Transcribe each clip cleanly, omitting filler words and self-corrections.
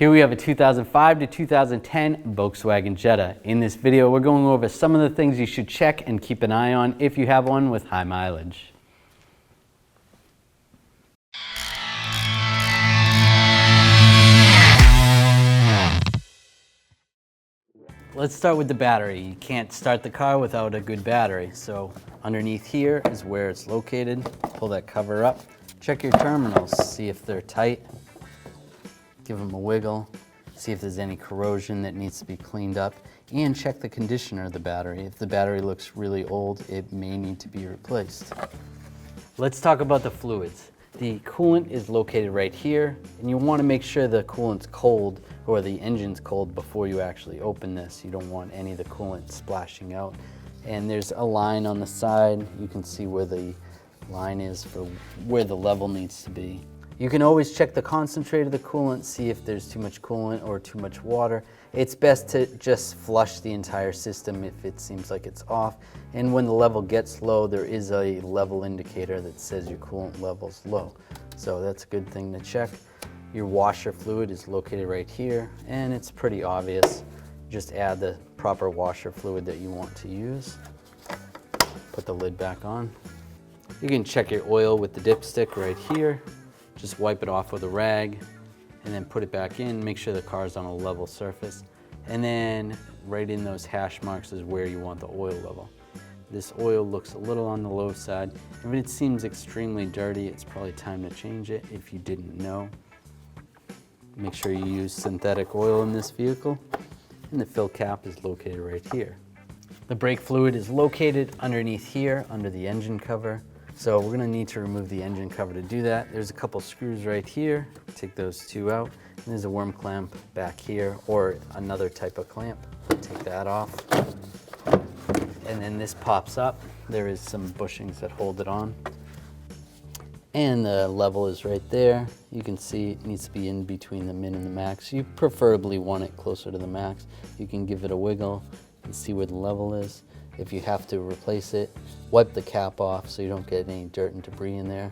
Here we have a 2005 to 2010 Volkswagen Jetta. In this video, we're going over some of the things you should check and keep an eye on if you have one with high mileage. Let's start with the battery. You can't start the car without a good battery. So underneath here is where it's located. Pull that cover up. Check your terminals, see if they're tight. Give them a wiggle, see if there's any corrosion that needs to be cleaned up, and check the conditioner of the battery. If the battery looks really old, it may need to be replaced. Let's talk about the fluids. The coolant is located right here, and you want to make sure the coolant's cold or the engine's cold before you actually open this. You don't want any of the coolant splashing out. And there's a line on the side. You can see where the line is for where the level needs to be. You can always check the concentrate of the coolant, see if there's too much coolant or too much water. It's best to just flush the entire system if it seems like it's off. And when the level gets low, there is a level indicator that says your coolant level's low. So that's a good thing to check. Your washer fluid is located right here, and it's pretty obvious. Just add the proper washer fluid that you want to use. Put the lid back on. You can check your oil with the dipstick right here. Just wipe it off with a rag and then put it back in. Make sure the car's on a level surface. And then right in those hash marks is where you want the oil level. This oil looks a little on the low side. If it seems extremely dirty, it's probably time to change it if you didn't know. Make sure you use synthetic oil in this vehicle. And the fill cap is located right here. The brake fluid is located underneath here, under the engine cover. So we're gonna need to remove the engine cover to do that. There's a couple screws right here. Take those two out. And there's a worm clamp back here, or another type of clamp. Take that off. And then this pops up. There is some bushings that hold it on. And the level is right there. You can see it needs to be in between the min and the max. You preferably want it closer to the max. You can give it a wiggle and see where the level is. If you have to replace it, wipe the cap off so you don't get any dirt and debris in there.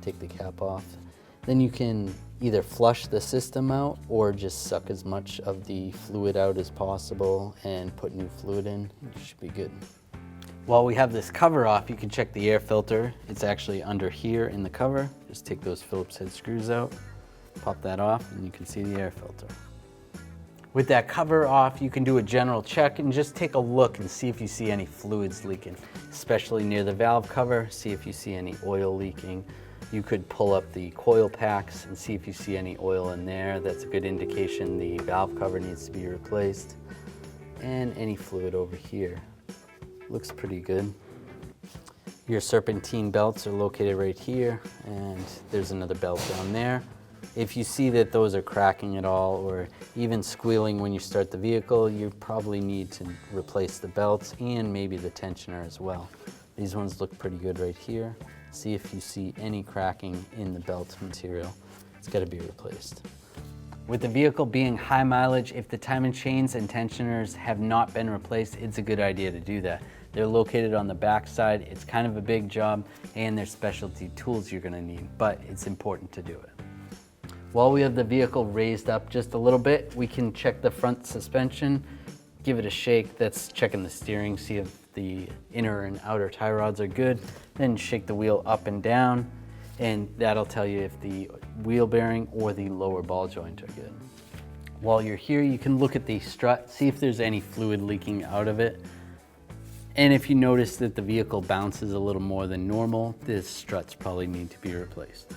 Take the cap off. Then you can either flush the system out or just suck as much of the fluid out as possible and put new fluid in. It should be good. While we have this cover off, you can check the air filter. It's actually under here in the cover. Just take those Phillips head screws out, pop that off, and you can see the air filter. With that cover off, you can do a general check and just take a look and see if you see any fluids leaking, especially near the valve cover. See if you see any oil leaking. You could pull up the coil packs and see if you see any oil in there. That's a good indication the valve cover needs to be replaced. And any fluid over here. Looks pretty good. Your serpentine belts are located right here, and there's another belt down there. If you see that those are cracking at all or even squealing when you start the vehicle, you probably need to replace the belts and maybe the tensioner as well. These ones look pretty good right here. See if you see any cracking in the belt material. It's got to be replaced. With the vehicle being high mileage, if the timing chains and tensioners have not been replaced, it's a good idea to do that. They're located on the back side. It's kind of a big job, and there's specialty tools you're going to need, but it's important to do it. While we have the vehicle raised up just a little bit, we can check the front suspension, give it a shake. That's checking the steering, see if the inner and outer tie rods are good. Then shake the wheel up and down, and that'll tell you if the wheel bearing or the lower ball joint are good. While you're here, you can look at the strut, see if there's any fluid leaking out of it. And if you notice that the vehicle bounces a little more than normal, the struts probably need to be replaced.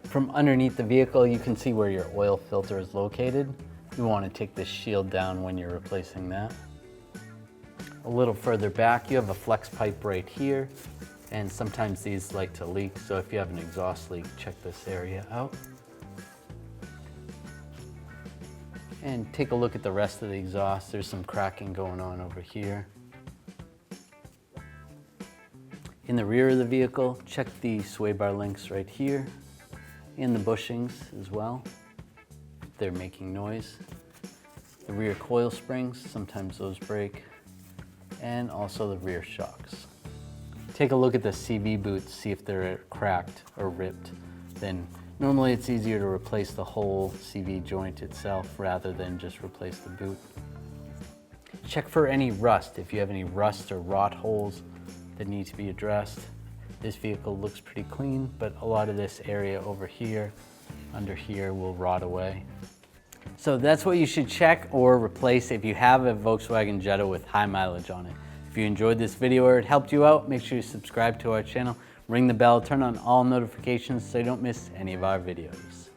From underneath the vehicle, you can see where your oil filter is located. You want to take this shield down when you're replacing that. A little further back, you have a flex pipe right here, and sometimes these like to leak, so if you have an exhaust leak, check this area out. And take a look at the rest of the exhaust. There's some cracking going on over here. In the rear of the vehicle, check the sway bar links right here. In the bushings as well, they're making noise. The rear coil springs, sometimes those break, and also the rear shocks. Take a look at the CV boots, see if they're cracked or ripped. Then Normally it's easier to replace the whole CV joint itself rather than just replace the boot. Check for any rust, if you have any rust or rot holes that need to be addressed. This vehicle looks pretty clean, but a lot of this area over here, under here, will rot away. So that's what you should check or replace if you have a Volkswagen Jetta with high mileage on it. If you enjoyed this video or it helped you out, make sure you subscribe to our channel, ring the bell, turn on all notifications so you don't miss any of our videos.